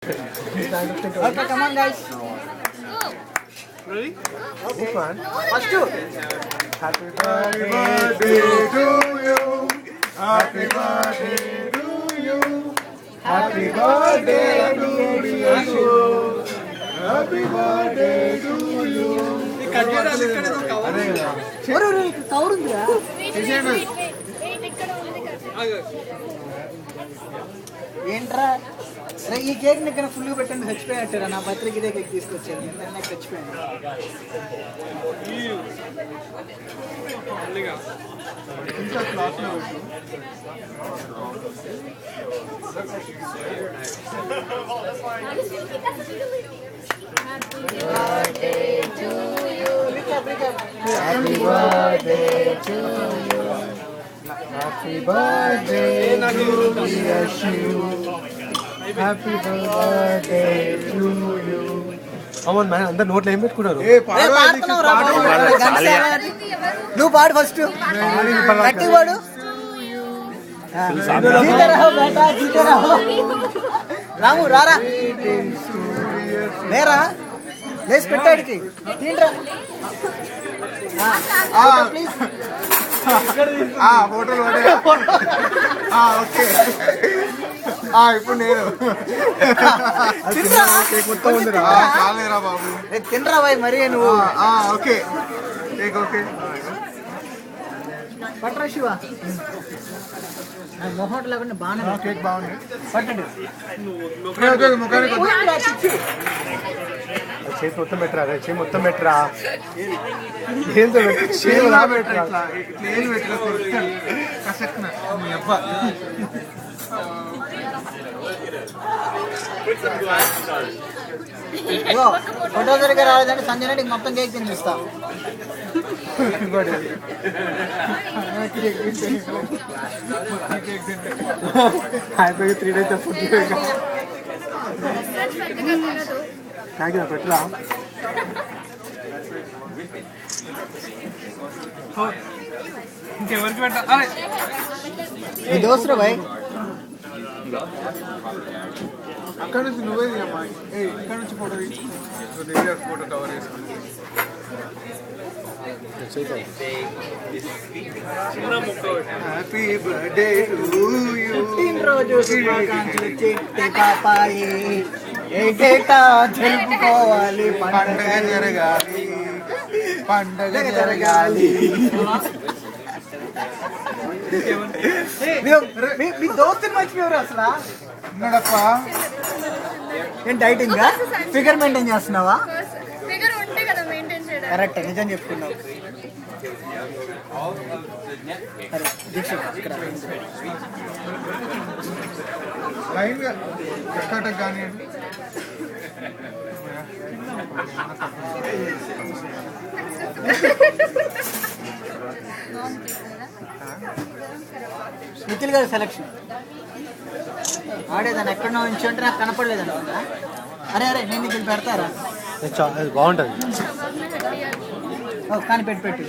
Okay, come on, guys. Ready? Okay. First two. Happy birthday to you. Happy birthday to you. Happy birthday to you. Happy birthday to you. Cover ఉందిరా. ఏంట్రా ఈ cake ని ఇక్కడ ఫుల్గా పెట్టండి చచ్చిపోయాటారా నా బర్త్డేకి ఇదే కేక్ తీసుకొచ్చాను నాకు చచ్చిపోయాను ఇంకా క్లాస్ లో పెట్టు Happy birthday to you. Happy birthday to you. Happy birthday to you. అవును మ్యాన్ అందరు నోట్లో ఏం పెట్టుకున్నారు? నువ్వు పాడు ఫస్ట్ గట్టి పాడు రాము రారా లేరా లేచి పెట్టాడికి తింట్రా ప్లీజ్ హోటల్ ఓకే ఇప్పుడు నేను కేక్ మొత్తం ఉందిరా చాలేరా బాబు తినరా బాయ్ మరి నువ్వు ఓకే కేక్ ఓకే పట్రా శివ మొహం లేకుండా బాగా కేక్ బాగుంది పట్టండి చేతి మొత్తం పెట్టరా చేతి మొత్తం పెట్టరా ఫోటో సరిగ్గా రాలేదంటే సంజయ్ నీకు మొత్తం కేక్ తినిపిస్తా హ్యాపీగా 3 days ఫుడ్ పెట్టరా ఇంకెవరికి పెట్టా ఈ దోస్తురా బాయ్ అక్కడ నుంచి నువ్వే తీయమ్మా ఇక్కడ నుంచి ఫోటో ఫోటో కవర్ చేసుకుని హ్యాపీ బర్త్డే టు యూ పుట్టినరోజు శుభాకాంక్షలు చెట్టు పాపాయి ఏటేటా జరుపుకోవాలి పండగ జరగాలి పండగ జరగాలి మీ దోస్తుని మర్చిపోయారు అసలు ఉన్నాడప్ప ఏం డైటింగ్ ఫిగర్ మెయింటైన్ చేస్తున్నావా కరెక్ట్ నిజం చెప్పుకున్నావు లైన్ గా కర్కాటక కానివ్వండి నిఖిల్ గారి సెలక్షన్ ఆడేదాన్ని ఎక్కడో నుంచి అంటే నాకు కనపడలేదు అనుకుంటా అరే అరే నేను నిఖిల్ పెడతారా బాగుంటుంది కానీ పెట్టు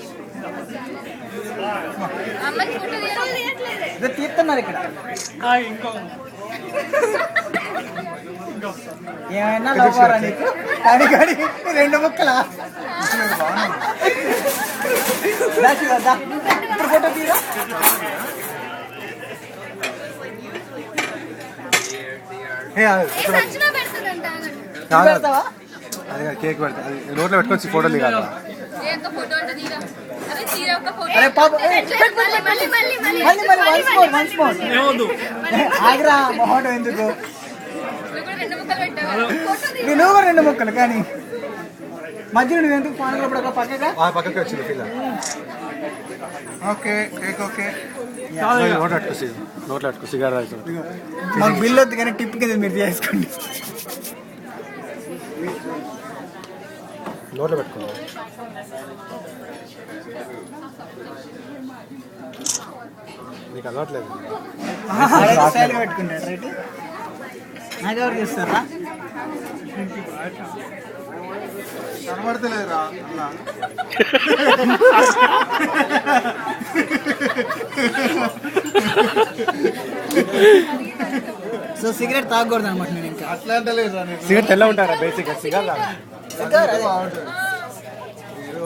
తీస్తున్నారు ఇక్కడ ఏమైనా లవ్వారా నీకు కానీ కానీ 2 ముక్కలా ఇప్పుడు ఫోటో తీరా పెడతావా అది కేక్ పెడతా అది నోట్లో పెట్టుకొచ్చి ఫోటోలు కాదు అరే పాప ఆగ్రా మొహటం ఎందుకు నువ్వు కూడా 2 ముక్కలు కానీ మధ్యలో నువ్వు ఎందుకు పానగలపడ పక్కకి వచ్చింది పిల్ల ఓకే కేక్ ఓకే నోట్లో పెట్టుకో సిగార్ అవుతుంది మాకు బిల్ వద్దు కానీ టిప్ కింద మీరు చేసుకోండి నోట్లో పెట్టుకో నీకు అలవాట్లేదు పెట్టుకుంటాడు రైట్ నాకెవరు చేస్తారా కనబడతలేదురా అలా సో సిగరెట్ తాగకూడదు అనమాట నేను ఇంకా. అట్లా అంటలేదు రా నేను. సిగరెట్ తెల్ల ఉంటారా బేసిక్ సిగర్ లాగా. Cigar, అదే. బాగుంటుంది.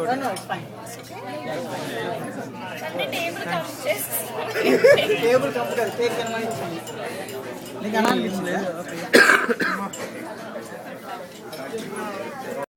No, no, it's fine. Table cup కదా, కేక్ తినమని ఇచ్చింది. నీకు అనాలనిపించిందా?